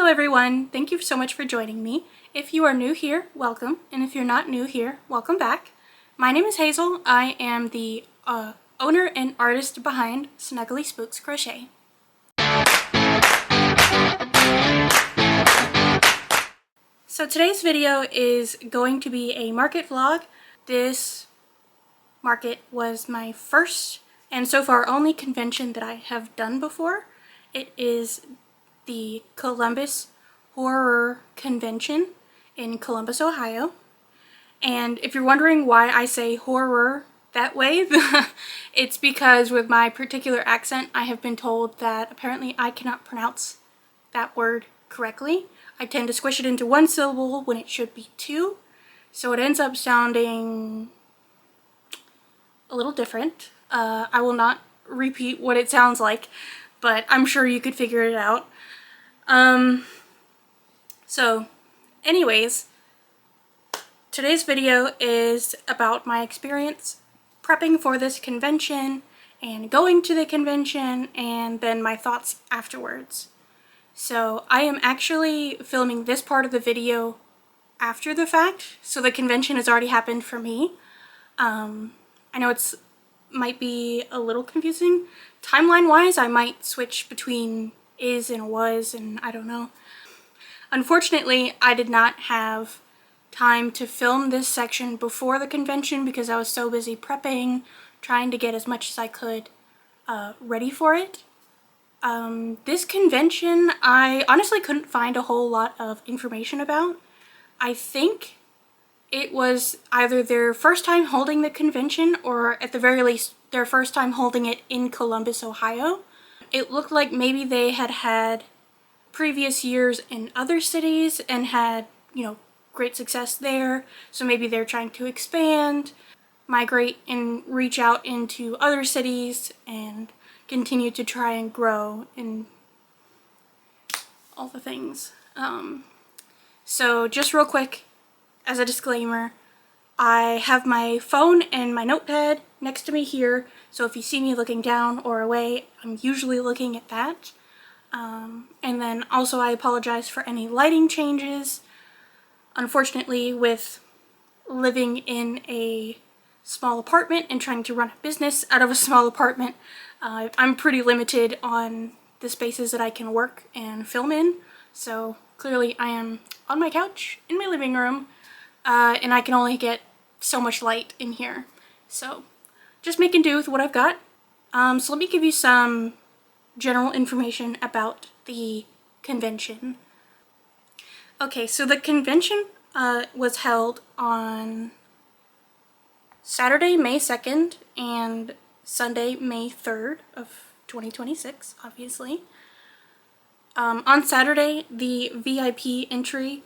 everyone, thank you so much for joining me. If you are new here, welcome, and if you're not new here, welcome back. My name is Hazel. I am the owner and artist behind Snuggly Spooks Crochet. So today's video is going to be a market vlog. This market was my first and so far only convention that I have done before. It is the Columbus Horror Convention in Columbus, Ohio. And if you're wondering why I say horror that way, it's because with my particular accent, I have been told that apparently I cannot pronounce that word correctly. I tend to squish it into one syllable when it should be two, so it ends up sounding a little different. I will not repeat what it sounds like, but I'm sure you could figure it out. So anyways, today's video is about my experience prepping for this convention and going to the convention, and then my thoughts afterwards. So I am actually filming this part of the video after the fact, so the convention has already happened for me. I know it's might be a little confusing. Timeline wise, I might switch between is and was, and I don't know. Unfortunately, I did not have time to film this section before the convention because I was so busy prepping, trying to get as much as I could ready for it. This convention, I honestly couldn't find a whole lot of information about. I think it was either their first time holding the convention, or at the very least their first time holding it in Columbus, Ohio. It looked like maybe they had had previous years in other cities and had, you know, great success there. So maybe they're trying to expand, migrate, and reach out into other cities and continue to try and grow in all the things. So just real quick, as a disclaimer, I have my phone and my notepad next to me here, so if you see me looking down or away, I'm usually looking at that. And then also I apologize for any lighting changes. Unfortunately, with living in a small apartment and trying to run a business out of a small apartment, I'm pretty limited on the spaces that I can work and film in. So clearly I am on my couch in my living room, and I can only get so much light in here. So just making do with what I've got. So let me give you some general information about the convention. Okay, so the convention was held on Saturday, May 2nd and Sunday, May 3rd of 2026, obviously. On Saturday, the VIP entry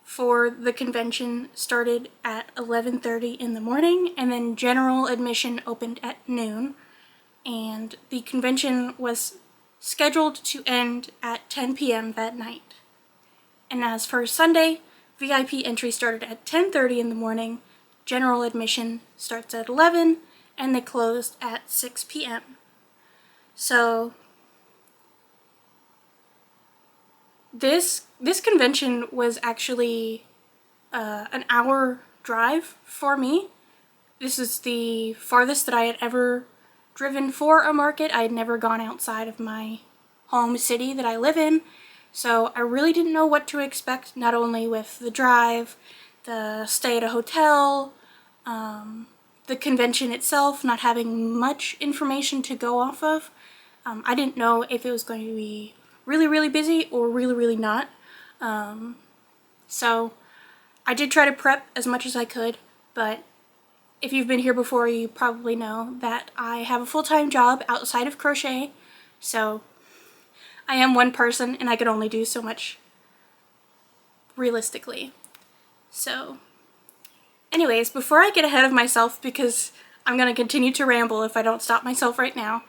for the convention started at 11:30 in the morning, and then general admission opened at noon, and the convention was scheduled to end at 10 p.m. that night. And as for Sunday, VIP entry started at 10:30 in the morning, general admission starts at 11, and they closed at 6 p.m. So this convention was actually an hour drive for me. This is the farthest that I had ever driven for a market. I had never gone outside of my home city that I live in, so I really didn't know what to expect, not only with the drive, the stay at a hotel, the convention itself, not having much information to go off of. I didn't know if it was going to be really busy or really not. So I did try to prep as much as I could, but if you've been here before, you probably know that I have a full-time job outside of crochet, so I am one person and I can only do so much realistically. So anyways, before I get ahead of myself, because I'm going to continue to ramble if I don't stop myself right now,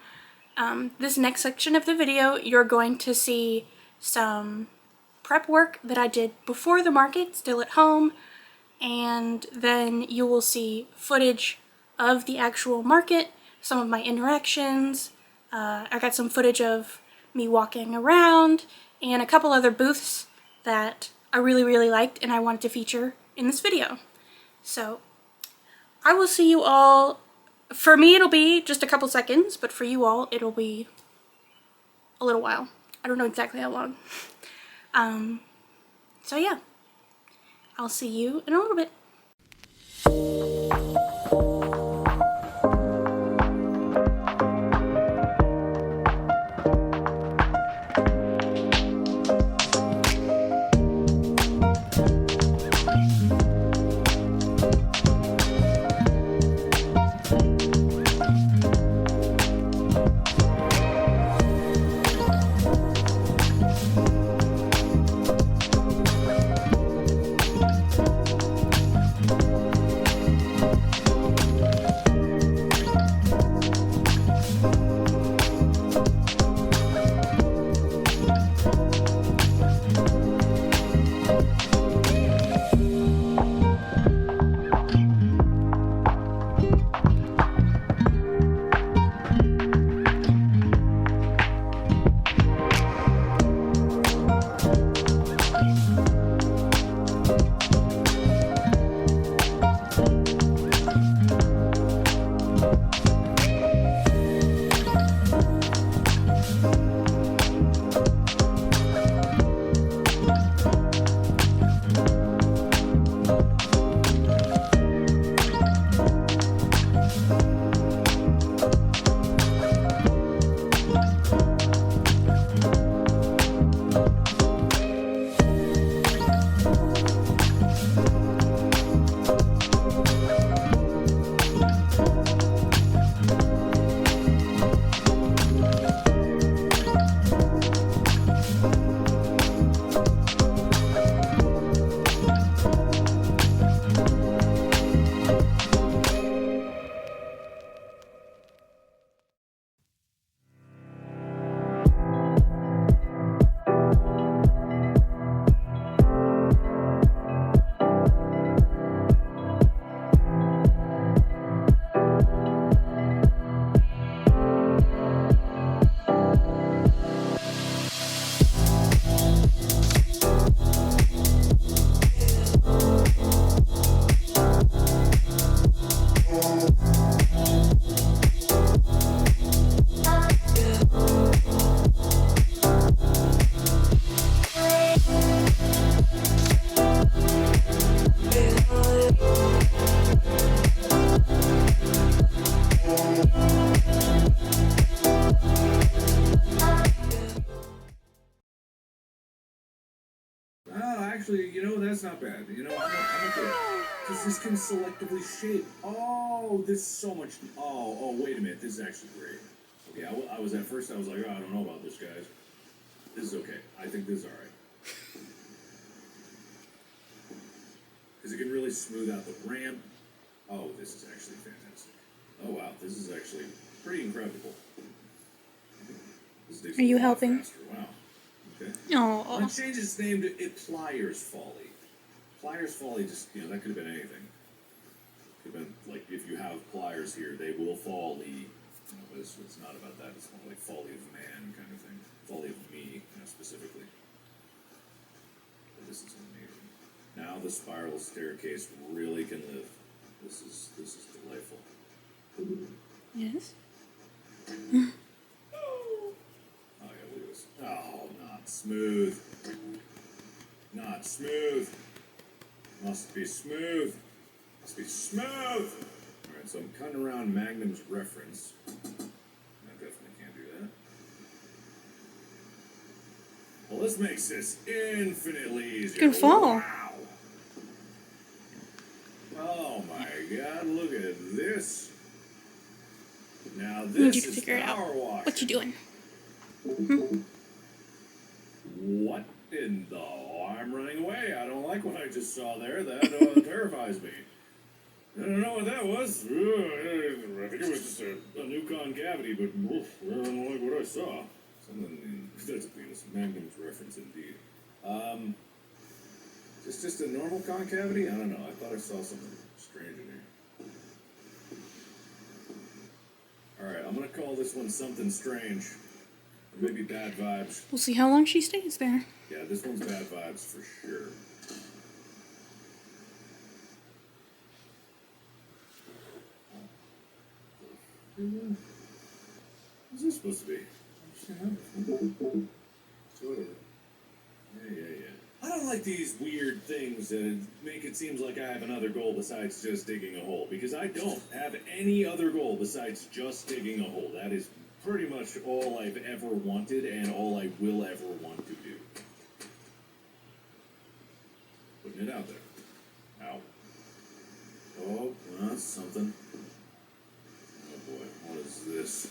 this next section of the video, you're going to see some prep work that I did before the market, still at home, and then you will see footage of the actual market, some of my interactions. I got some footage of me walking around, and a couple other booths that I really, really liked and I wanted to feature in this video. So I will see you all. For me, it'll be just a couple seconds, but for you all, it'll be a little while. I don't know exactly how long. So yeah, I'll see you in a little bit. Actually, you know, that's not bad. You know, I'm okay. Because this can selectively shape. Oh, this is so much. Oh, wait a minute. This is actually great. Okay, I was at first, I was like, oh, I don't know about this, guys. This is okay. I think this is alright. Because it can really smooth out the ramp. Oh, this is actually fantastic. Oh, wow. This is actually pretty incredible. Are you helping? Faster. Wow. Okay. Oh. I'm gonna change its name to Pliers Folly. Pliers Folly, just, you know, that could have been anything. Could have been, like, if you have pliers here, they will fall the, you know, but it's not about that. It's more like folly of man kind of thing. Folly of me, you know, specifically. But this is amazing. Now the spiral staircase really can live. This is delightful. Yes. Oh, yeah, look at this. Oh, not smooth. Not smooth. Must be smooth. Must be smooth. Alright, so I'm cutting around Magnum's reference. I definitely can't do that. Well, this makes this infinitely easier. Good fall. Wow. Oh my god, look at this. Now this Need you to is figure it out. power washer. What you doing? What in the... I'm running away. I don't like what I just saw there. That terrifies me. I don't know what that was. I think it was just a new concavity, but I don't like what I saw. Something... That's a penis. Magnum's reference indeed. Just a normal concavity? I don't know. I thought I saw something strange in here. Alright, I'm gonna call this one something strange. Or maybe bad vibes. We'll see how long she stays there. Yeah, this one's bad vibes for sure. What's this supposed to be? Yeah. I don't like these weird things that make it seem like I have another goal besides just digging a hole, because I don't have any other goal besides just digging a hole. That is pretty much all I've ever wanted and all I will ever want to do. Putting it out there. Ow. Oh, that's something. Oh boy, what is this?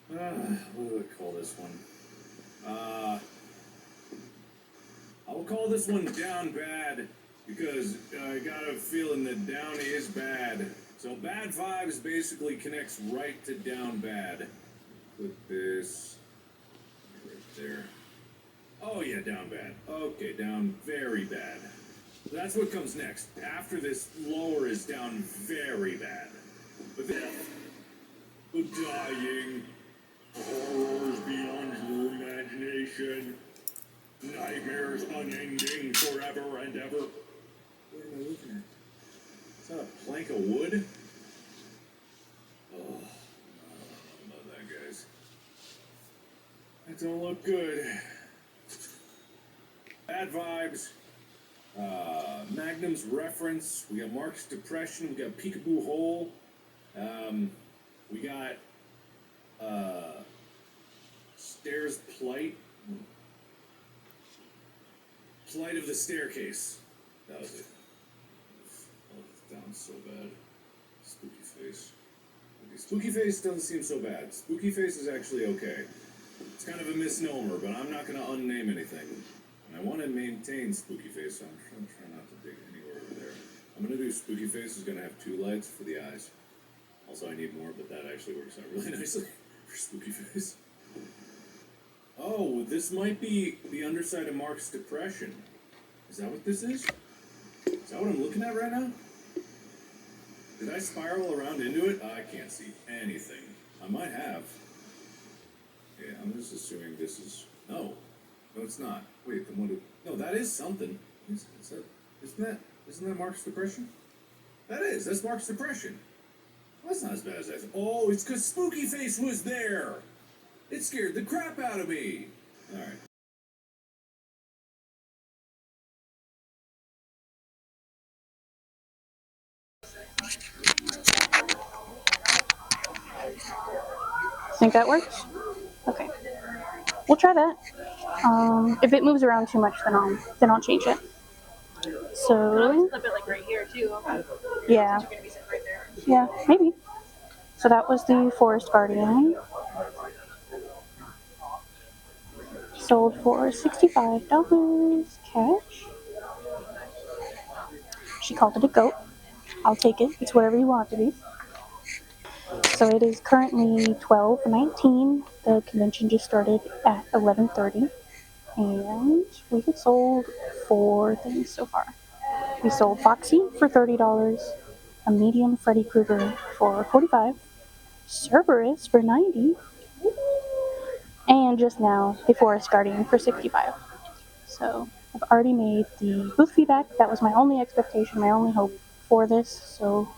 What do I call this one? I'll call this one down bad, because I got a feeling that down is bad. So bad vibes basically connects right to down bad. Put this right there. Oh yeah, down bad. Okay, down very bad. That's what comes next. After this, lower is down very bad. But then, dying, horrors beyond your imagination, nightmares unending forever and ever. What am I looking at? Is that a plank of wood? Oh, I don't know about that, guys. That don't look good. Bad vibes. Magnum's reference. We got Mark's depression. We got Peekaboo hole. We got stairs plight. Plight of the staircase. That was it. Oh, it's down so bad. Spooky face. Okay, spooky face doesn't seem so bad. Spooky face is actually okay. It's kind of a misnomer, but I'm not going to unname anything. And I want to maintain spooky face, so I'm trying not to dig anywhere over there. I'm going to do spooky face is going to have 2 lights for the eyes. Also, I need more, but that actually works out really nicely for spooky face. Oh, this might be the underside of Mark's depression. Is that what this is? Is that what I'm looking at right now? Did I spiral around into it? I can't see anything. I might have. Yeah, I'm just assuming this is... No. No, it's not. Wait, then what did... No, that is something. Isn't that Mark's depression? That is. That's Mark's depression. Well, that's not as bad as I thought. Oh, it's because Spooky Face was there. It scared the crap out of me. All right. Think that works? Okay. We'll try that. If it moves around too much, then I'll change it. So Flip it like right here too. yeah, You're gonna be sitting right there. yeah, maybe. So that was the Forest Guardian. Sold for $65 cash. She called it a goat. I'll take it. It's whatever you want it to be. So it is currently $12.19. The convention just started at 11:30, and we have sold 4 things so far. We sold Foxy for $30, a medium Freddy Krueger for $45, Cerberus for $90, and just now the Forest Guardian for $65. So I've already made the booth feedback. That was my only expectation, my only hope for this. So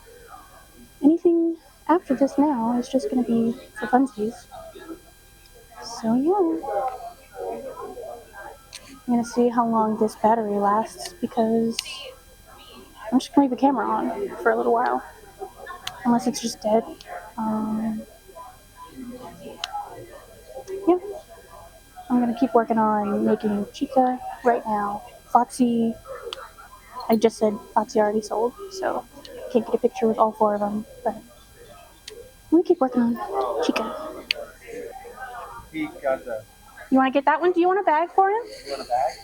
anything after this now is just going to be for funsies. So yeah, I'm going to see how long this battery lasts, because I'm just going to leave the camera on for a little while, unless it's just dead. Yeah, I'm going to keep working on making Chica right now. Foxy, I just said Foxy already sold, so can't get a picture with all 4 of them, but I'm going to keep working on Chica. He got the. You want to get that one? Do you want a bag for him? You want a bag?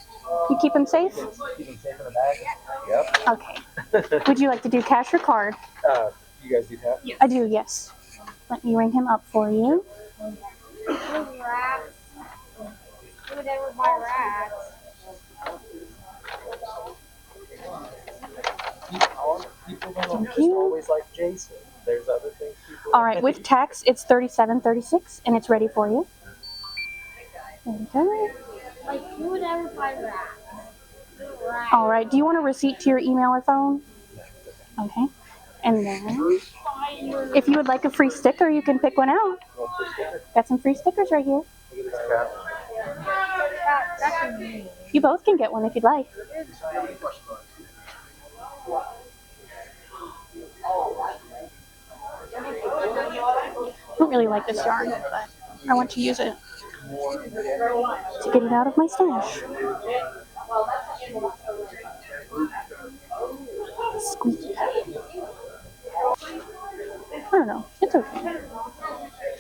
You keep him safe? Keep him safe in the bag? Yep. Okay. Would you like to do cash or card? You guys do that? I do, yes. Let me ring him up for you. Rats. Who would ever buy rats? People don't Thank just you. always like Jason. There's other things people All right, with tax, it's $37.36, and it's ready for you. There you go. Like, who would ever buy rats? Rats. All right. Do you want a receipt to your email or phone? Okay. And then, if you would like a free sticker, you can pick one out. Got some free stickers right here. Look at this cat. That's amazing. You both can get one if you'd like. I don't really like this yarn, but I want to use it to get it out of my stash. Squeaky. I don't know. It's okay.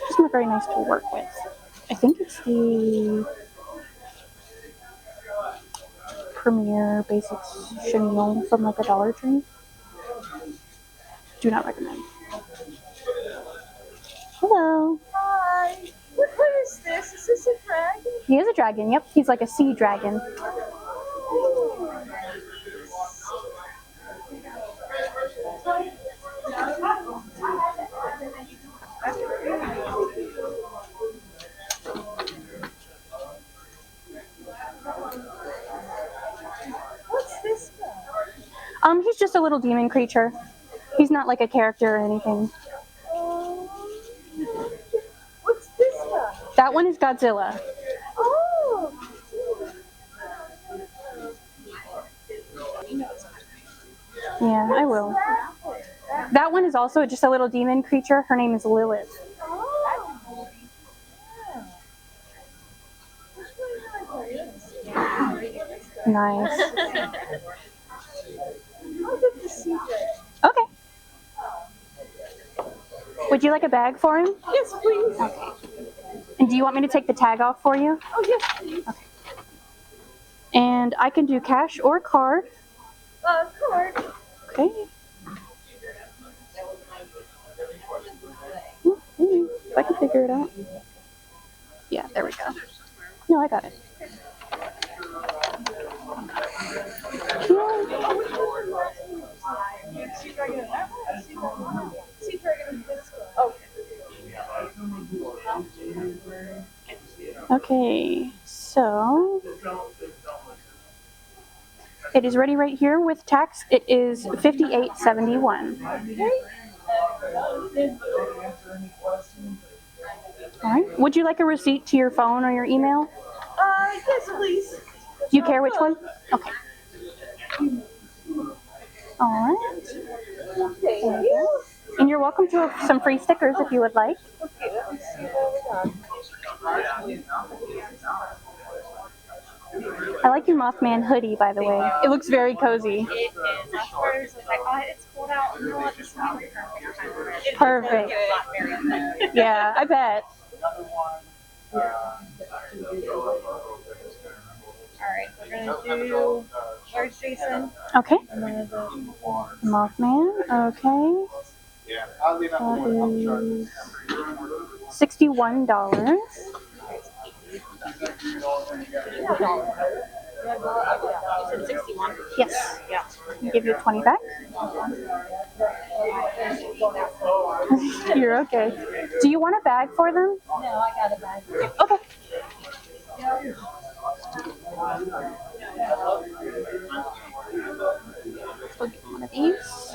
It's not very nice to work with. I think it's the Premier Basics Chenille from like a Dollar Tree. Do not recommend. Hello. Hi. What is this? Is this a dragon? He is a dragon. Yep. He's like a sea dragon. What's this guy? He's just a little demon creature. He's not like a character or anything. What's this guy? That one is Godzilla. Oh. Yeah, I will. That one is also just a little demon creature. Her name is Lilith. Oh. Nice. I'll get the secret. Okay. Would you like a bag for him? Yes, please. Okay. And do you want me to take the tag off for you? Oh, yes, please. Okay. And I can do cash or card. Card. Okay. If I can figure it out. Yeah, there we go. No, I got it. Sea dragon of that one? Sea dragon of this one. Okay, so it is ready right here with tax. It is $58.71. All right. Would you like a receipt to your phone or your email? Yes, please. Do you care which one? Okay. All right. Thank you. And you're welcome to have some free stickers if you would like. Okay, let me see what we got. I like your Mothman hoodie, by the way. It looks very cozy. It is. Last quarter was like, oh, it's cold out. You know what? This is not my perfect. Perfect. Yeah, I bet. Alright, we're gonna do large Jason. Okay. And then the Mothman. Okay. That is $61. You said 61? Yes. Yeah. Give you 20 back. You're okay. Do you want a bag for them? No, I got a bag. Okay. We'll get one of these.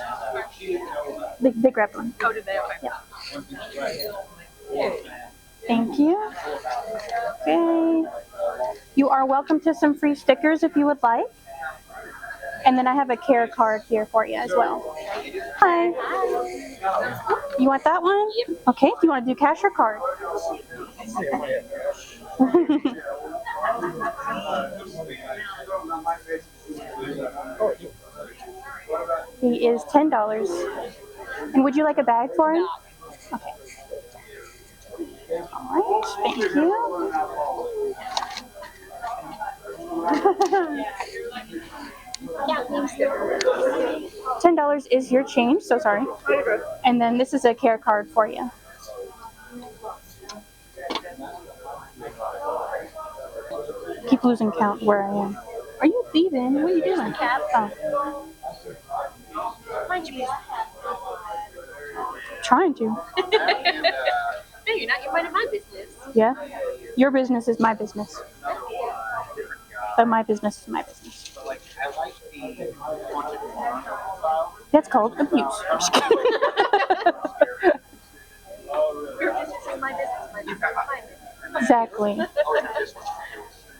They grabbed one. Oh, did they? Okay. Yeah. Thank you. Okay. You are welcome to some free stickers if you would like. And then I have a care card here for you as well. Hi. You want that one? Yep. Okay. Do you want to do cash or card? He is $10. And would you like a bag for him? Okay. All right. Thank you. $10 is your change, so sorry. And then this is a care card for you. Keep losing count where I am. Are you thieving? What are you doing? Oh. Mind you, Trying to. no, you're not. You're minding my business. Yeah? Your business is my business. but my business is my business. That's called abuse. I'm just kidding. Your business is my business. My business is my business. Exactly.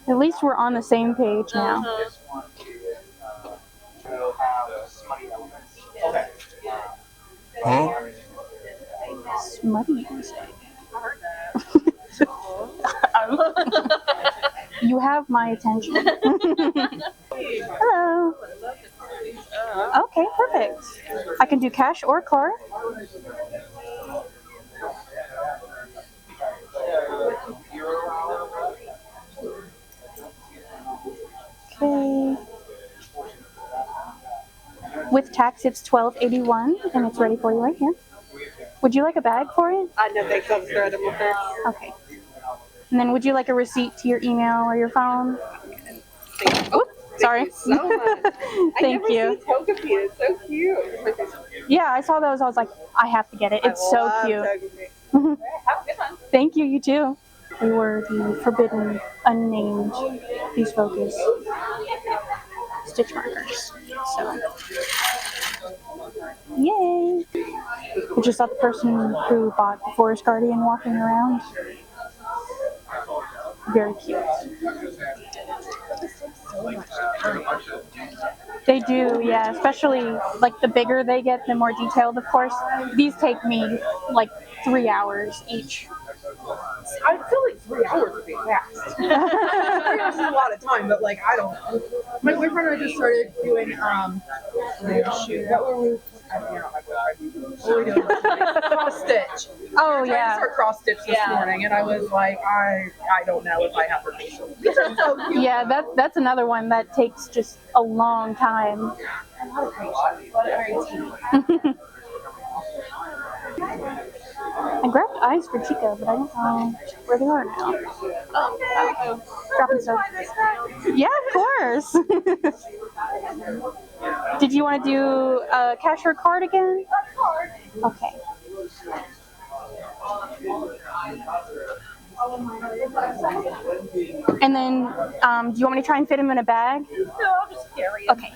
At least we're on the same page now. Huh? Smutty music. You have my attention. Hello. Okay, perfect. I can do cash or card. Okay. With tax, it's $12.81, and it's ready for you right here. Would you like a bag for it? I know they come straight up with her. Okay. And then would you like a receipt to your email or your phone? Oops, sorry. So much. Thank I you. never seen Togepi. It's so cute. Yeah, I saw those. I was like, I have to get it. It's so I love cute. Togepi. Have a good one. Thank you, you too. They were the forbidden, unnamed, these focus stitch markers. So, yay! I just saw the person who bought the Forest Guardian walking around. Very cute. They do, yeah. Especially like the bigger they get, the more detailed, of course. These take me like 3 hours each. I feel like 3 hours would be fast. 3 hours is a lot of time, but like I don't know. My boyfriend and I just started doing what were we? You're not my boyfriend. What were we doing last night? Cross stitch. Oh I tried to yeah, start cross stitch this morning, and I was like, I don't know if I have the patience. These are so cute. yeah. That's another one that takes just a long time. A lot of patience, but very teeny. I grabbed eyes for Chica, but I don't know where they are now. Oh, dropping stuff. Yeah, of course. Did you want to do a cash or card again? Okay. And then, do you want me to try and fit him in a bag? No, I'll just carry it. Okay.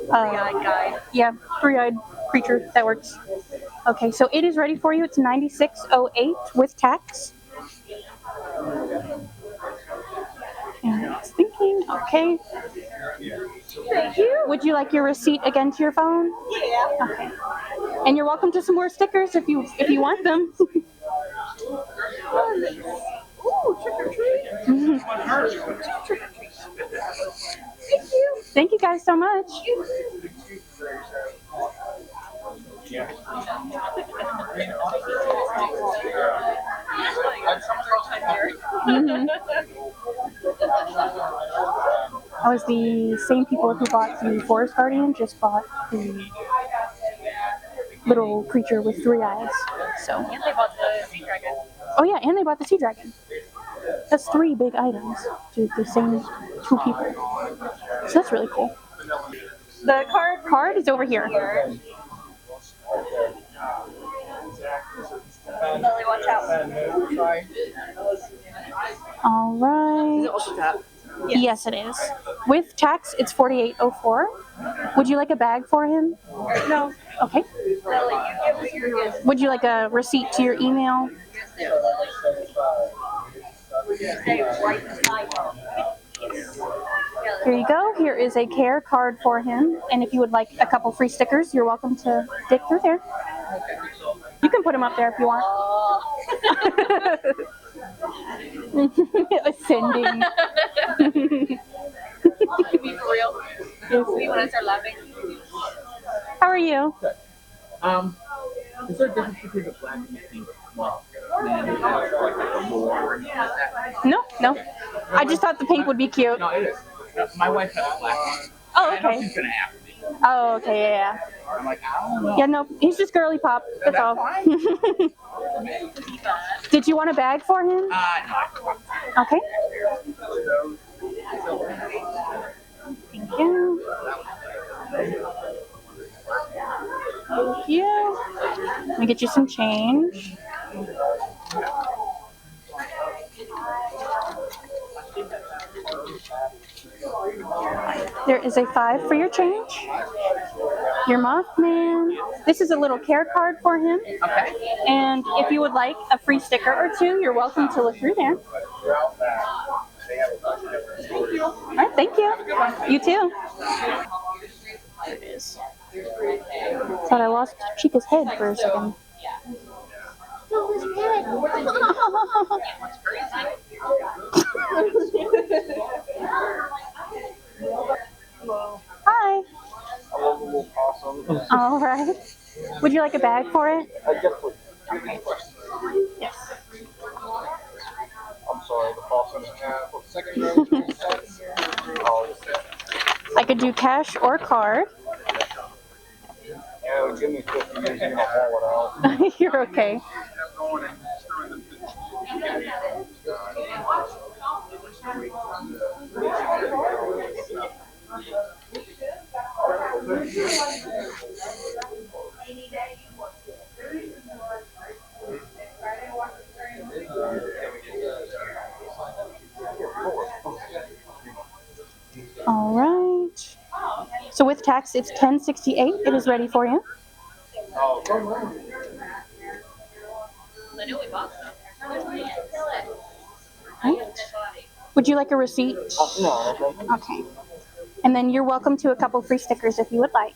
Three-eyed guy. Yeah, three-eyed creature. That works. Okay, so it is ready for you. It's $96.08 with tax. And it's thinking. Okay. Thank you. Would you like your receipt again to your phone? Yeah. Okay. And you're welcome to some more stickers if you want them. Ooh, trick or treat. Trick or treat. Thank you. Thank you guys so much. Mm-hmm. I was the same people who bought the Forest Guardian, just bought the little creature with 3 eyes. So. And they bought the sea dragon. Oh yeah, and they bought the sea dragon. That's 3 big items to the same 2 people. So that's really cool. The Card is over here. Lily, watch out. Sorry. All right. Also tap. Yes, it is. With tax, it's $48.04. Would you like a bag for him? No. Okay. Lily, you give me your gift. Would you like a receipt to your email? Stay right beside her. Here you go. Here is a care card for him. And if you would like a couple free stickers, you're welcome to dig through there. You can put them up there if you want. Ascending. You be for real? You want to start laughing? How are you? Is there a difference between the black and the pink? And it has like a more or anything like that? No. I just thought the pink would be cute. No, it is. My wife has a black one. Oh, I know okay. she's gonna have me. Oh, okay, yeah. I'm like, I don't know. Yeah, no, he's just girly pop. That's all. Did you want a bag for him? No. Okay. Thank you. Thank you. Let me get you some change. There is a 5 for your change. Your Mothman. This is a little care card for him. Okay. And if you would like a free sticker or two, you're welcome to look through there. All right, thank you. You too. There it is. Thought I lost Chica's head for a second. Hi. All right. Would you like a bag for it? Okay. Yes. I'm sorry, the possum. I could do cash or card. Yeah, give me 50 years in my wallet out. You're okay. All right. So with tax, it's $10.68. It is ready for you. Right. Would you like a receipt? No. Okay. And then you're welcome to a couple free stickers if you would like.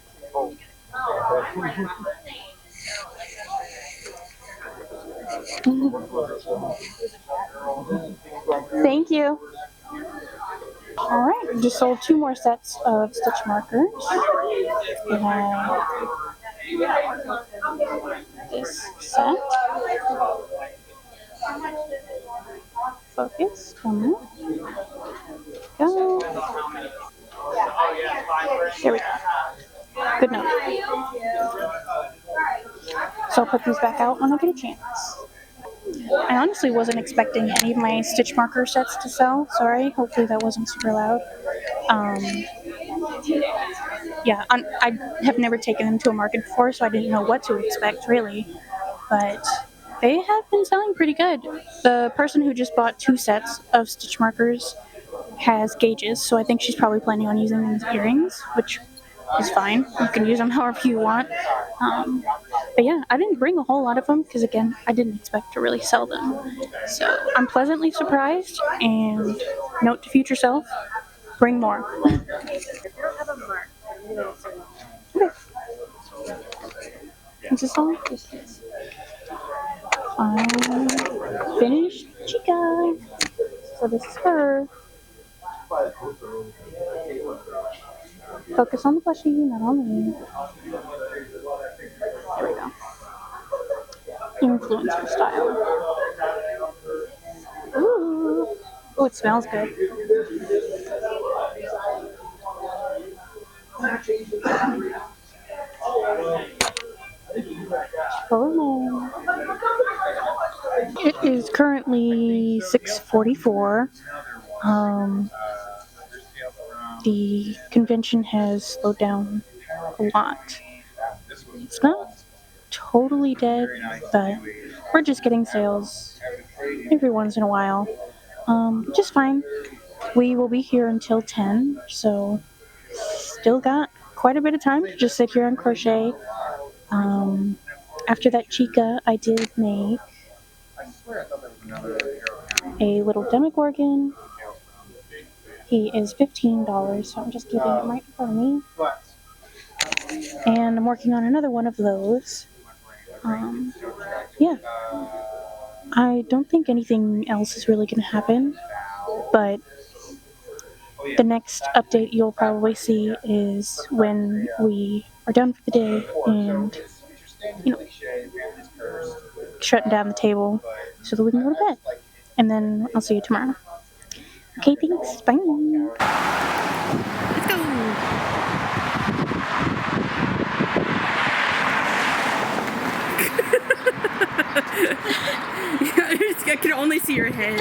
Thank you. All right, just sold 2 more sets of stitch markers. We have this set. Focus, come on. Go. There we go. Good enough. So I'll put these back out when I get a chance. I honestly wasn't expecting any of my stitch marker sets to sell. Sorry, hopefully that wasn't super loud. Yeah, I have never taken them to a market before, so I didn't know what to expect really. But they have been selling pretty good. The person who just bought 2 sets of stitch markers has gauges, so I think she's probably planning on using them as earrings, which is fine. You can use them however you want. But yeah, I didn't bring a whole lot of them because, again, I didn't expect to really sell them. So I'm pleasantly surprised, and note to future self, bring more. If you don't have a mark, you know, Okay. Is this all? This is. Finished Chica. So this is her. Focus on the plushie, not on me. There we go. Influencer style. Ooh. Oh, it smells good. It is currently 6:44. The convention has slowed down a lot. It's not totally dead, but we're just getting sales every once in a while. Just fine. We will be here until 10, so still got quite a bit of time to just sit here and crochet. After that Chica, I did make a little Demogorgon. He is $15, so I'm just keeping him right in front of me. And I'm working on another one of those. Yeah. I don't think anything else is really going to happen, but the next update you'll probably see is when we are done for the day and, shutting down the table so that we can go to bed. And then I'll see you tomorrow. Okay, thanks. Bye. Let's go. I can only see your head.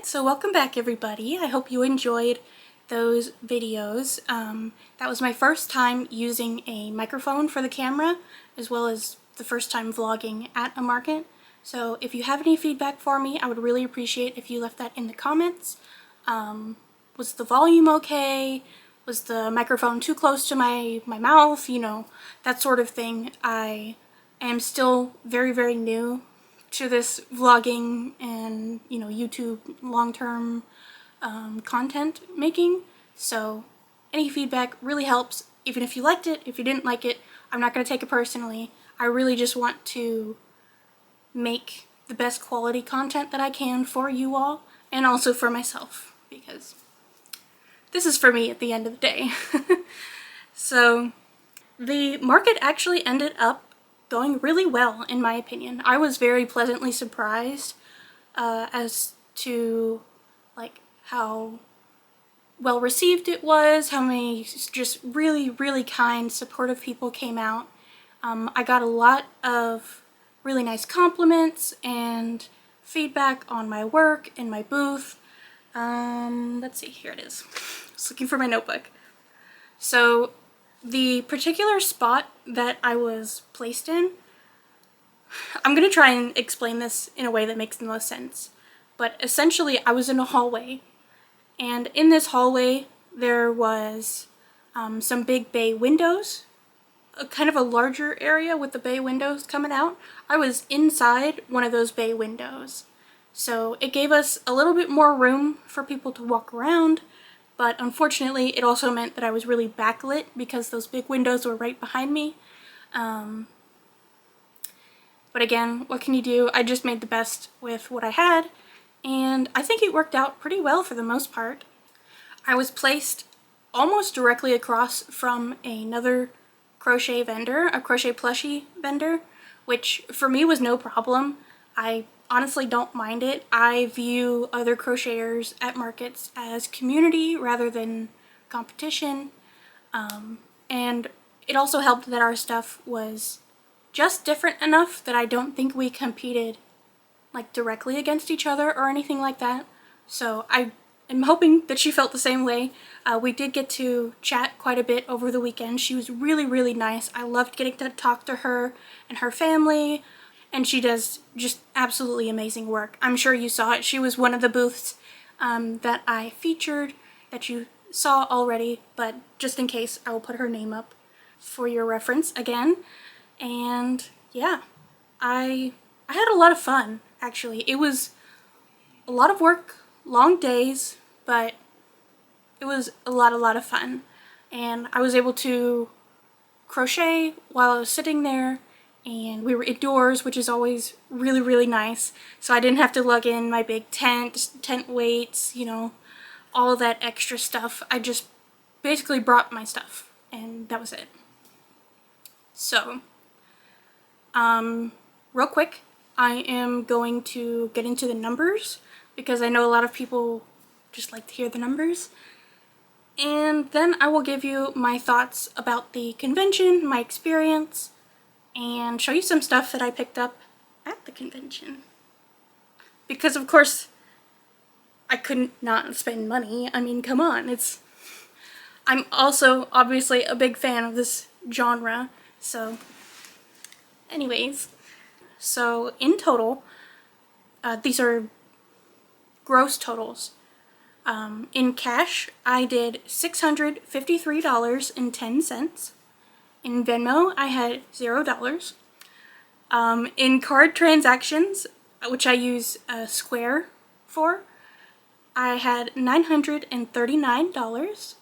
Alright, so welcome back everybody. I hope you enjoyed those videos. That was my first time using a microphone for the camera, as well as the first time vlogging at a market. So if you have any feedback for me, I would really appreciate if you left that in the comments. Was the volume okay? Was the microphone too close to my mouth? You know, that sort of thing. I am still very, very new to this vlogging and, you know, YouTube long-term content making. So any feedback really helps. Even if you liked it, if you didn't like it, I'm not going to take it personally. I really just want to make the best quality content that I can for you all, and also for myself, because this is for me at the end of the day. So the market actually ended up going really well, in my opinion. I was very pleasantly surprised as to like how well received it was, how many just really, really kind, supportive people came out. I got a lot of really nice compliments and feedback on my work and my booth. Let's see, here it is. I was looking for my notebook. So the particular spot that I was placed in, I'm gonna try and explain this in a way that makes the most sense. But essentially I was in a hallway, and in this hallway there was some big bay windows, a kind of a larger area with the bay windows coming out. I was inside one of those bay windows. So it gave us a little bit more room for people to walk around, but unfortunately it also meant that I was really backlit because those big windows were right behind me. But again, what can you do? I just made the best with what I had, and I think it worked out pretty well for the most part. I was placed almost directly across from another crochet vendor, a crochet plushie vendor, which for me was no problem. I honestly don't mind it. I view other crocheters at markets as community rather than competition. And it also helped that our stuff was just different enough that I don't think we competed like directly against each other or anything like that. So I am hoping that she felt the same way. We did get to chat quite a bit over the weekend. She was really, really nice. I loved getting to talk to her and her family, and she does just absolutely amazing work. I'm sure you saw it. She was one of the booths that I featured that you saw already, but just in case, I will put her name up for your reference again. And yeah, I had a lot of fun, actually. It was a lot of work, long days, but it was a lot of fun. And I was able to crochet while I was sitting there, and we were indoors, which is always really, really nice. So I didn't have to lug in my big tent weights, you know, all that extra stuff. I just basically brought my stuff, and that was it. So, real quick, I am going to get into the numbers, because I know a lot of people just like to hear the numbers. And then I will give you my thoughts about the convention, my experience, and show you some stuff that I picked up at the convention. Because of course, I couldn't not spend money. I mean, come on, I'm also obviously a big fan of this genre, so anyways. So in total, these are gross totals. In cash, I did $653.10. In Venmo, I had $0. In card transactions, which I use Square for, I had $939.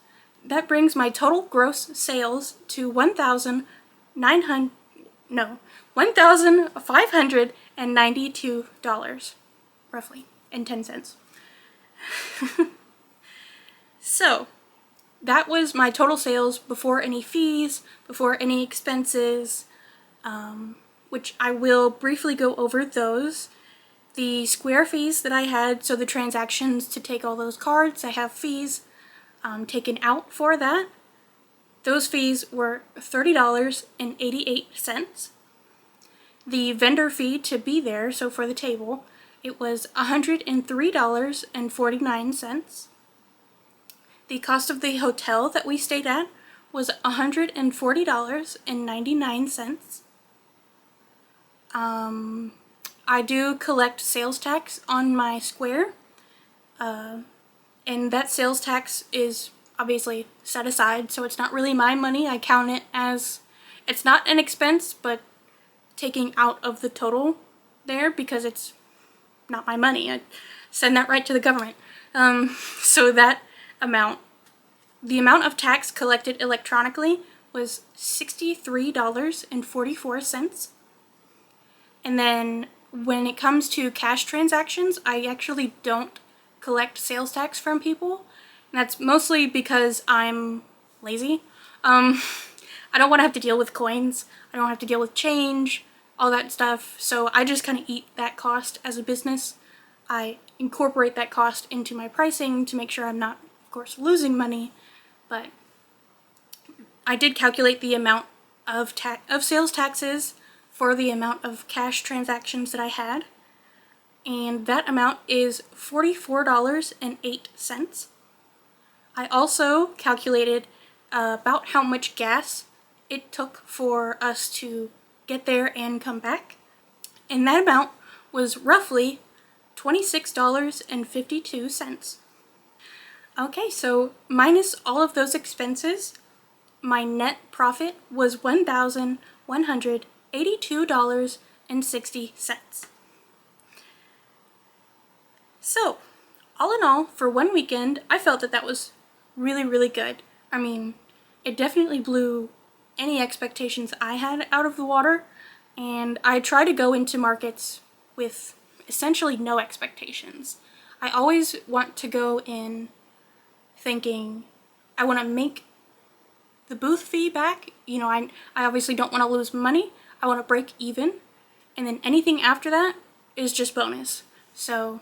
That brings my total gross sales to $1,592, roughly, and 10 cents. So that was my total sales before any fees, before any expenses, which I will briefly go over those. The Square fees that I had, so the transactions to take all those cards, I have fees taken out for that. Those fees were $30.88. The vendor fee to be there, so for the table, it was $103.49. The cost of the hotel that we stayed at was $140.99. I do collect sales tax on my Square, and that sales tax is obviously set aside, so it's not really my money. I count it as, it's not an expense, but taking out of the total there because it's not my money. I send that right to the government. So that amount, the amount of tax collected electronically was $63.44. And then when it comes to cash transactions, I actually don't collect sales tax from people. And that's mostly because I'm lazy. I don't want to have to deal with coins. I don't have to deal with change, all that stuff. So I just kind of eat that cost as a business. I incorporate that cost into my pricing to make sure I'm not, of course, losing money. But I did calculate the amount of sales taxes for the amount of cash transactions that I had. And that amount is $44.08. I also calculated about how much gas it took for us to get there and come back. And that amount was roughly $26.52. Okay, so minus all of those expenses, my net profit was $1,182.60. So, all in all, for one weekend, I felt that that was really, really good. I mean, it definitely blew any expectations I had out of the water, and I try to go into markets with essentially no expectations. I always want to go in thinking I want to make the booth fee back. You know, I obviously don't want to lose money. I want to break even, and then anything after that is just bonus. So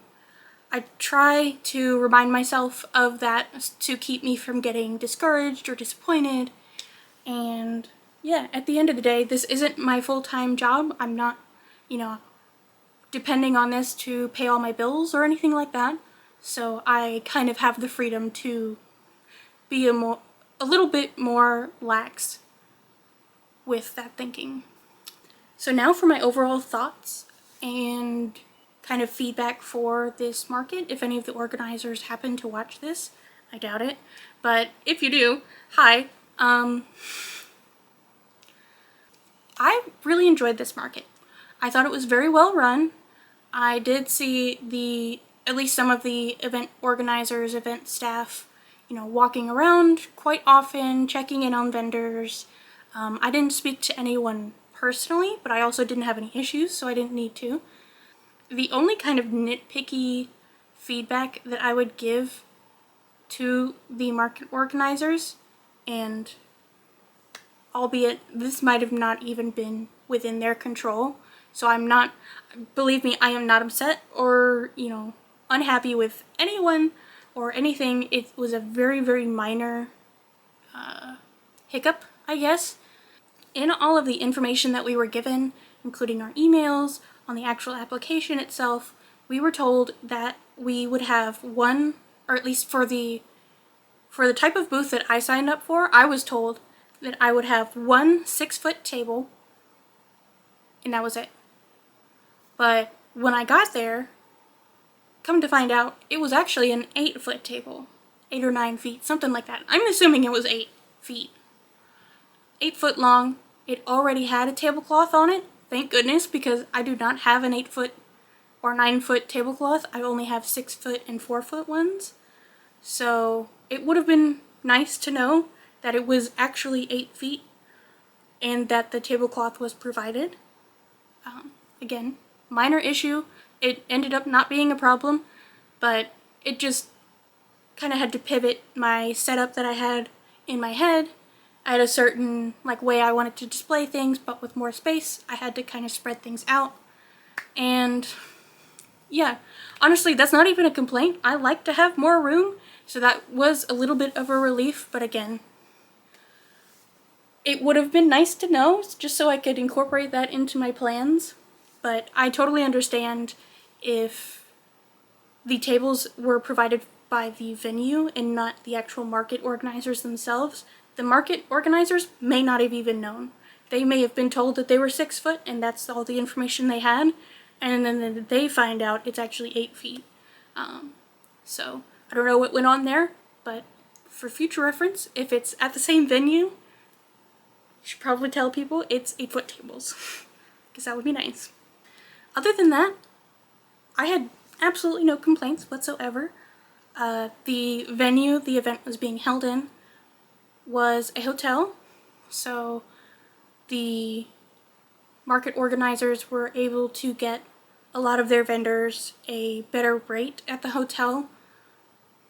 I try to remind myself of that to keep me from getting discouraged or disappointed. And yeah, at the end of the day, this isn't my full-time job. I'm not, you know, depending on this to pay all my bills or anything like that. So I kind of have the freedom to be a little bit more lax with that thinking. So now for my overall thoughts and kind of feedback for this market. If any of the organizers happen to watch this, I doubt it, but if you do, hi. I really enjoyed this market. I thought it was very well run. I did see at least some of the event organizers, event staff, you know, walking around quite often, checking in on vendors. I didn't speak to anyone personally, but I also didn't have any issues, so I didn't need to. The only kind of nitpicky feedback that I would give to the market organizers, and albeit this might have not even been within their control, so I'm not, believe me, I am not upset or, you know, unhappy with anyone or anything. It was a very, very minor hiccup, I guess. In all of the information that we were given, including our emails, on the actual application itself, we were told that we would have one, or at least for the type of booth that I signed up for, I was told that I would have one 6-foot table, and that was it. But when I got there, come to find out, it was actually an 8-foot table. 8 or 9 feet, something like that. I'm assuming it was 8 feet. 8 foot long. It already had a tablecloth on it. Thank goodness, because I do not have an 8-foot or 9-foot tablecloth. I only have 6-foot and 4-foot ones. So it would have been nice to know that it was actually 8 feet and that the tablecloth was provided. Again, minor issue. It ended up not being a problem, but it just kind of had to pivot my setup that I had in my head. I had a certain way I wanted to display things, but with more space, I had to kind of spread things out. And yeah, honestly, that's not even a complaint. I like to have more room, so that was a little bit of a relief, but again, it would have been nice to know, just so I could incorporate that into my plans. But I totally understand if the tables were provided by the venue and not the actual market organizers themselves, the market organizers may not have even known. They may have been told that they were 6 foot and that's all the information they had, and then they find out it's actually 8 feet. So I don't know what went on there, but for future reference, if it's at the same venue, you should probably tell people it's 8-foot tables, because that would be nice. Other than that, I had absolutely no complaints whatsoever. The venue the event was being held in was a hotel, so the market organizers were able to get a lot of their vendors a better rate at the hotel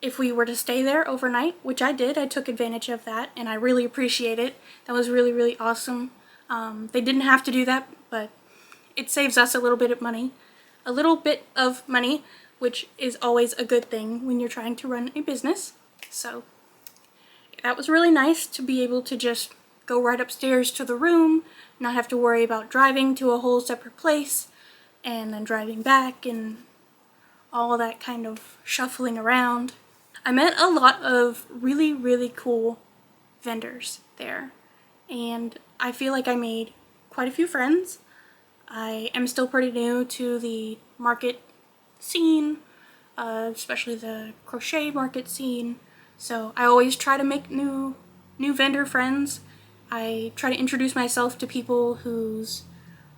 if we were to stay there overnight, which I did. I took advantage of that, and I really appreciate it. That was really, really awesome. They didn't have to do that, but it saves us a little bit of money. Which is always a good thing when you're trying to run a business. So that was really nice to be able to just go right upstairs to the room, not have to worry about driving to a whole separate place, and then driving back and all that kind of shuffling around. I met a lot of really, really cool vendors there, and I feel like I made quite a few friends. I am still pretty new to the market scene, especially the crochet market scene, so I always try to make new vendor friends. I try to introduce myself to people whose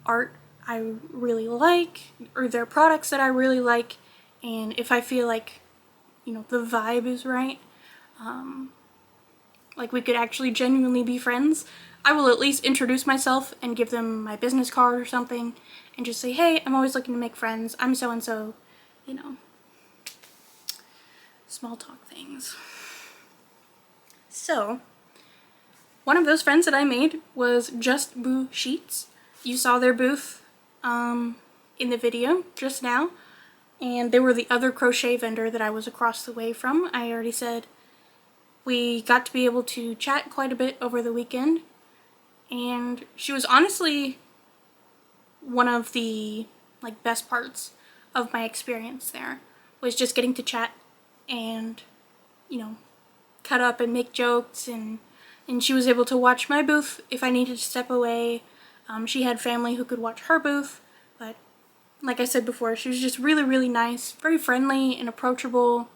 art I really like, or their products that I really like, and if I feel like, you know, the vibe is right, like we could actually genuinely be friends, I will at least introduce myself and give them my business card or something, and just say, hey, I'm always looking to make friends, I'm so-and-so, you know, small talk things. So, one of those friends that I made was Just Boo Sheets. You saw their booth in the video just now, and they were the other crochet vendor that I was across the way from. I already said we got to be able to chat quite a bit over the weekend, and she was honestly one of the best parts of my experience there, was just getting to chat and, you know, cut up and make jokes, and she was able to watch my booth if I needed to step away. She had family who could watch her booth, but like I said before, she was just really, really nice, very friendly and approachable,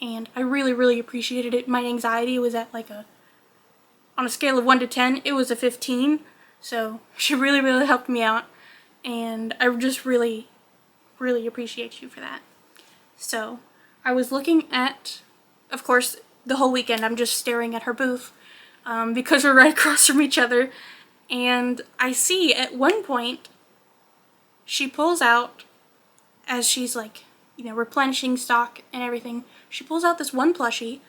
and I really, really appreciated it. My anxiety was at on a scale of 1 to 10, it was a 15, so she really, really helped me out, and I just really, really appreciate you for that. So I was looking at, of course, the whole weekend I'm just staring at her booth, because we're right across from each other, and I see at one point she pulls out, as she's replenishing stock and everything, she pulls out this one plushie,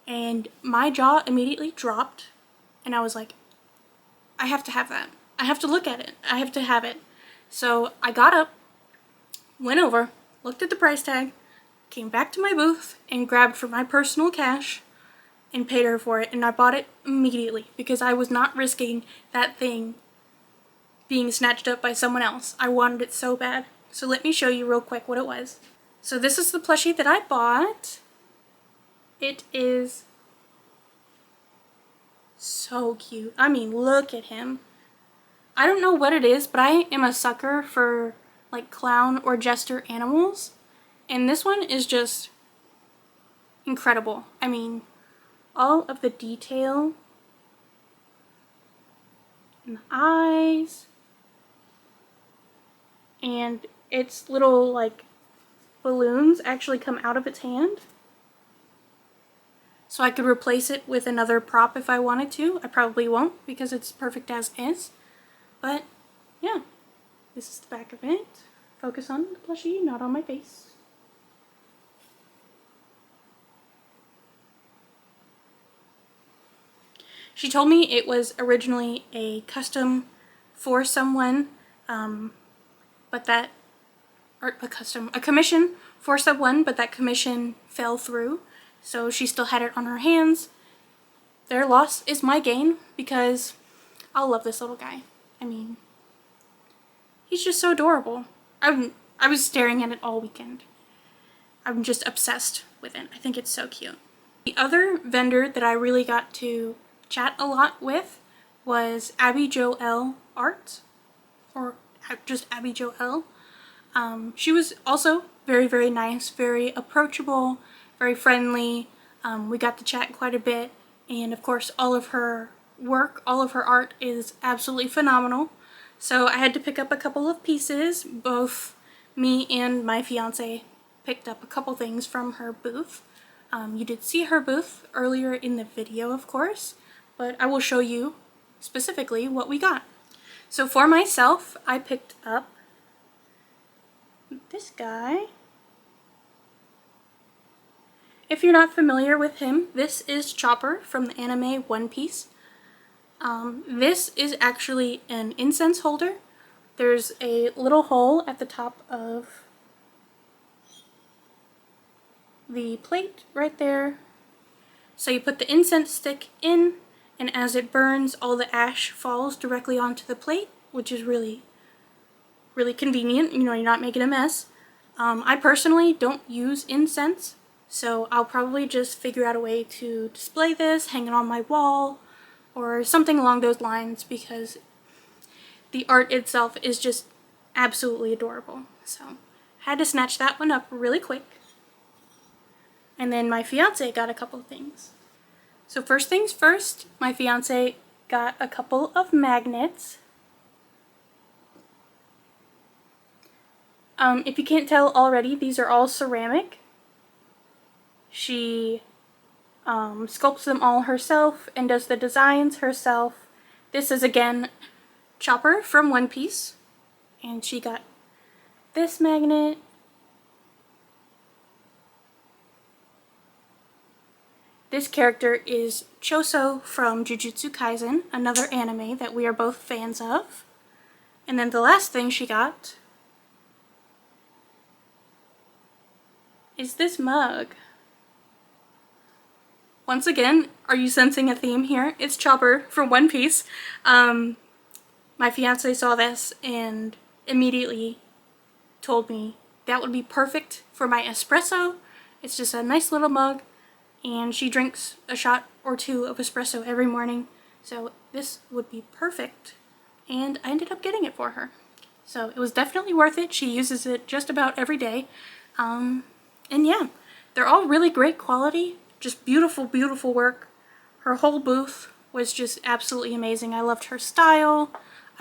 and my jaw immediately dropped, and I was like, I have to have that. I have to look at it. I have to have it. So I got up, went over, looked at the price tag, came back to my booth, and grabbed for my personal cash and paid her for it, and I bought it immediately because I was not risking that thing being snatched up by someone else. I wanted it so bad. So let me show you real quick what it was. So this is the plushie that I bought. It is so cute. I mean, look at him. I don't know what it is, but I am a sucker for clown or jester animals, and this one is just incredible. I mean, all of the detail in the eyes, and its little balloons actually come out of its hand, so I could replace it with another prop if I wanted to. I probably won't because it's perfect as is, but yeah, this is the back of it. Focus on the plushie, not on my face. She told me it was originally a custom for someone, but that, or a commission for someone, but that commission fell through, so she still had it on her hands. Their loss is my gain, because I'll love this little guy. I mean, he's just so adorable. I was staring at it all weekend. I'm just obsessed with it. I think it's so cute. The other vendor that I really got to chat a lot with was Abby Joelle Art, or just Abby Joelle. She was also very, very nice, very approachable, very friendly. We got to chat quite a bit, and of course all of her work, all of her art is absolutely phenomenal. So I had to pick up a couple of pieces. Both me and my fiance picked up a couple things from her booth. You did see her booth earlier in the video, of course, but I will show you specifically what we got. So for myself, I picked up this guy. If you're not familiar with him, this is Chopper from the anime One Piece. This is actually an incense holder. There's a little hole at the top of the plate right there. So you put the incense stick in, and as it burns, all the ash falls directly onto the plate, which is really, really convenient. You know, you're not making a mess. I personally don't use incense, so I'll probably just figure out a way to display this, hang it on my wall, or something along those lines, because the art itself is just absolutely adorable. So had to snatch that one up really quick. And then my fiance got a couple of things. So first things first, my fiance got a couple of magnets. If you can't tell already, these are all ceramic. She sculpts them all herself and does the designs herself. This is again Chopper from One Piece, and she got this magnet. This character is Choso from Jujutsu Kaisen, another anime that we are both fans of. And then the last thing she got is this mug. Once again, are you sensing a theme here? It's Chopper from One Piece. My fiance saw this and immediately told me that would be perfect for my espresso. It's just a nice little mug, and she drinks a shot or two of espresso every morning, so this would be perfect, and I ended up getting it for her. So it was definitely worth it. She uses it just about every day. And yeah, they're all really great quality, just beautiful, beautiful work. Her whole booth was just absolutely amazing. I loved her style.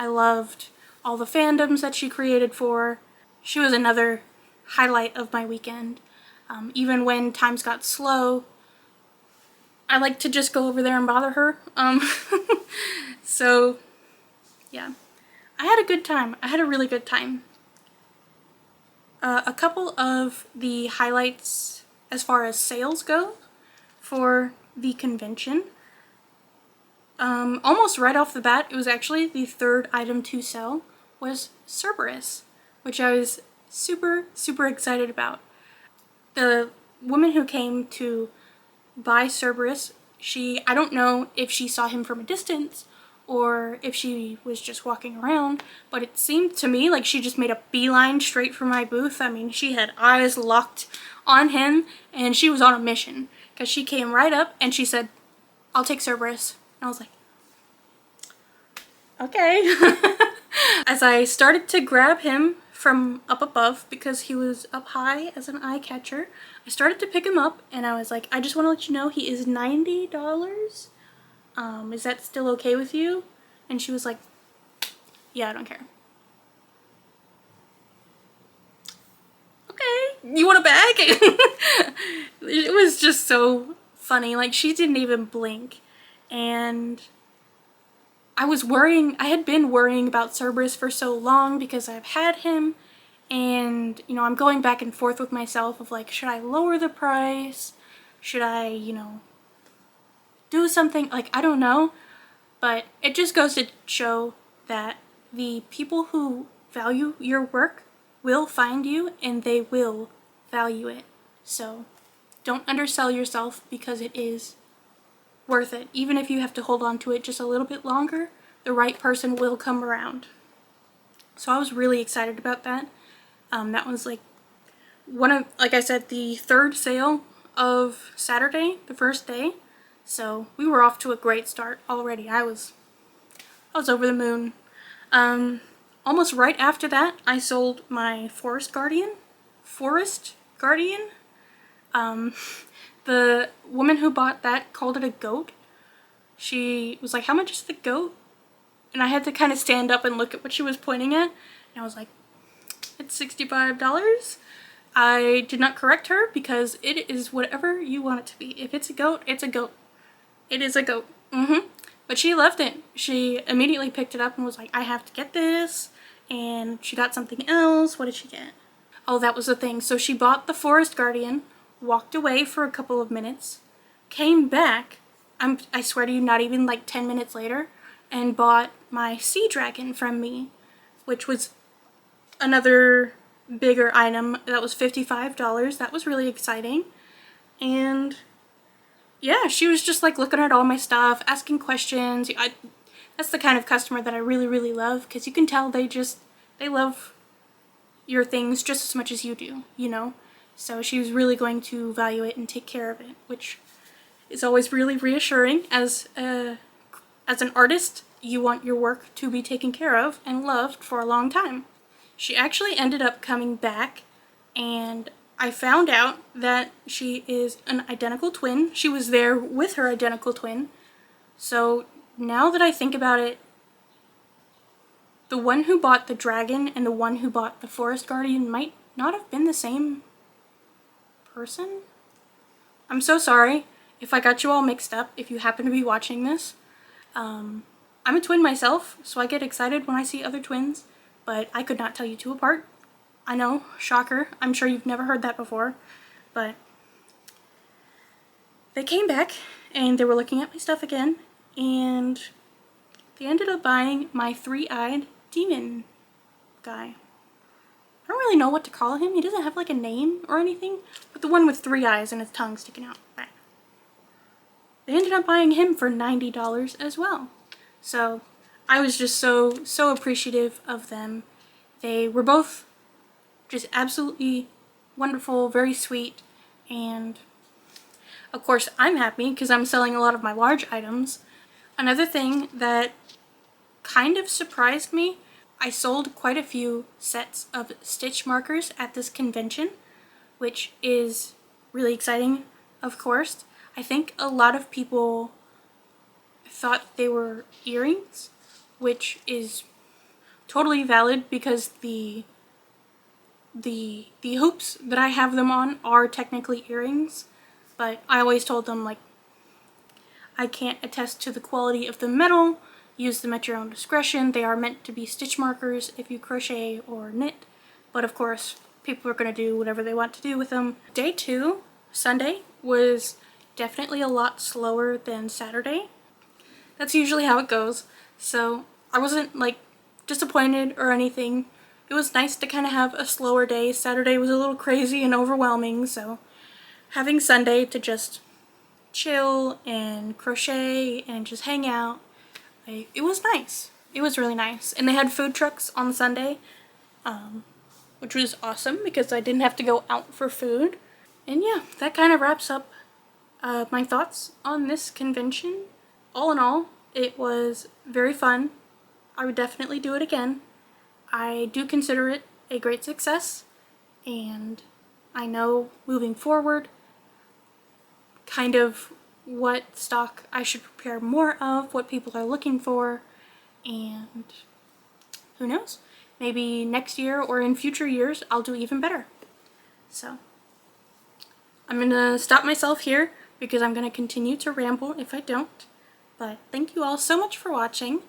I loved all the fandoms that she created for her. She was another highlight of my weekend. Even when times got slow, I like to just go over there and bother her. So yeah, I had a good time. I had a really good time. A couple of the highlights as far as sales go for the convention. Almost right off the bat, it was actually the third item to sell, was Cerberus, which I was super, super excited about. The woman who came to buy Cerberus, I don't know if she saw him from a distance or if she was just walking around, but it seemed to me like she just made a beeline straight for my booth. I mean, she had eyes locked on him, and she was on a mission, because she came right up and she said, "I'll take Cerberus." And I was like, okay. As I started to grab him from up above, because he was up high as an eye catcher, I started to pick him up, and I was like, I just want to let you know he is $90. Is that still okay with you? And she was like, yeah, I don't care. Okay, you want a bag? It was just so funny. Like, she didn't even blink. And I had been worrying about Cerberus for so long because I've had him, and, you know, I'm going back and forth with myself of like, should I lower the price? Should I, you know, do something? Like, I don't know. But it just goes to show that the people who value your work will find you, and they will value it. So don't undersell yourself, because it is worth it. Even if you have to hold on to it just a little bit longer, the right person will come around. So I was really excited about that. That was like like I said, the third sale of Saturday, the first day. So we were off to a great start already. I was over the moon. Almost right after that, I sold my Forest Guardian. The woman who bought that called it a goat. She was like, "How much is the goat?" And I had to kind of stand up and look at what she was pointing at. And I was like, "It's $65. I did not correct her because it is whatever you want it to be. If it's a goat, it's a goat. It is a goat. But she loved it. She immediately picked it up and was like, "I have to get this." And she got something else. What did she get? Oh, that was the thing. So she bought the Forest Guardian, walked away for a couple of minutes, came back, I swear to you, not even like 10 minutes later, and bought my Sea Dragon from me, which was another bigger item. That was $55. That was really exciting. And yeah, she was just like looking at all my stuff, asking questions. That's the kind of customer that I really, really love, because you can tell they love your things just as much as you do, you know? So she was really going to value it and take care of it, which is always really reassuring. As an artist, you want your work to be taken care of and loved for a long time. She actually ended up coming back, and I found out that she is an identical twin. She was there with her identical twin. So now that I think about it, the one who bought the dragon and the one who bought the Forest Guardian might not have been the same person. I'm so sorry if I got you all mixed up, if you happen to be watching this. I'm a twin myself, so I get excited when I see other twins, but I could not tell you two apart. I know, shocker. I'm sure you've never heard that before, but they came back and they were looking at my stuff again, and they ended up buying my three-eyed demon guy. I don't really know what to call him. He doesn't have like a name or anything, but the one with 3 eyes and his tongue sticking out. They ended up buying him for $90 as well. So I was just so appreciative of them. They were both just absolutely wonderful, very sweet, and of course I'm happy because I'm selling a lot of my large items. Another thing that kind of surprised me, I sold quite a few sets of stitch markers at this convention, which is really exciting, of course. I think a lot of people thought they were earrings, which is totally valid because the hoops that I have them on are technically earrings, but I always told them, like, I can't attest to the quality of the metal. Use them at your own discretion. They are meant to be stitch markers if you crochet or knit, but of course people are going to do whatever they want to do with them. Day 2, Sunday, was definitely a lot slower than Saturday. That's usually how it goes, so I wasn't like disappointed or anything. It was nice to kind of have a slower day. Saturday was a little crazy and overwhelming, so having Sunday to just chill and crochet and just hang out, it was nice. It was really nice. And they had food trucks on Sunday, which was awesome because I didn't have to go out for food. And yeah, that kind of wraps up my thoughts on this convention. All in all, it was very fun. I would definitely do it again. I do consider it a great success, and I know moving forward kind of what stock I should prepare more of, what people are looking for, and who knows, maybe next year or in future years I'll do even better. So I'm gonna stop myself here because I'm gonna continue to ramble if I don't. But thank you all so much for watching.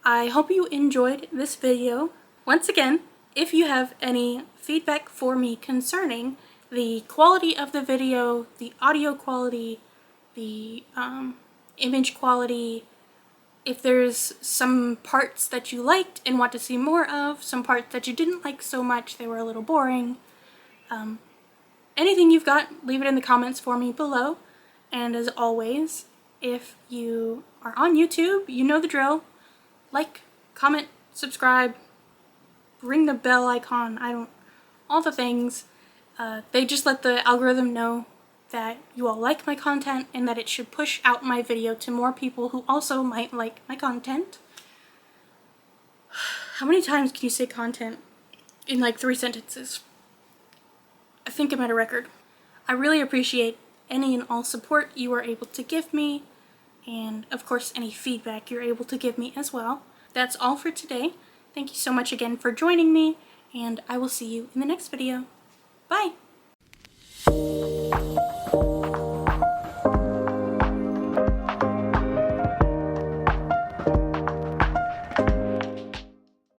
I hope you enjoyed this video. Once again, if you have any feedback for me concerning the quality of the video, the audio quality, the image quality, if there's some parts that you liked and want to see more of, some parts that you didn't like so much, they were a little boring, anything you've got, leave it in the comments for me below. And as always, if you are on YouTube, you know the drill. Like, comment, subscribe, ring the bell icon. all the things. They just let the algorithm know that you all like my content and that it should push out my video to more people who also might like my content. How many times can you say content in like 3 sentences? I think I'm at a record. I really appreciate any and all support you are able to give me, and of course any feedback you're able to give me as well. That's all for today. Thank you so much again for joining me, and I will see you in the next video. Bye!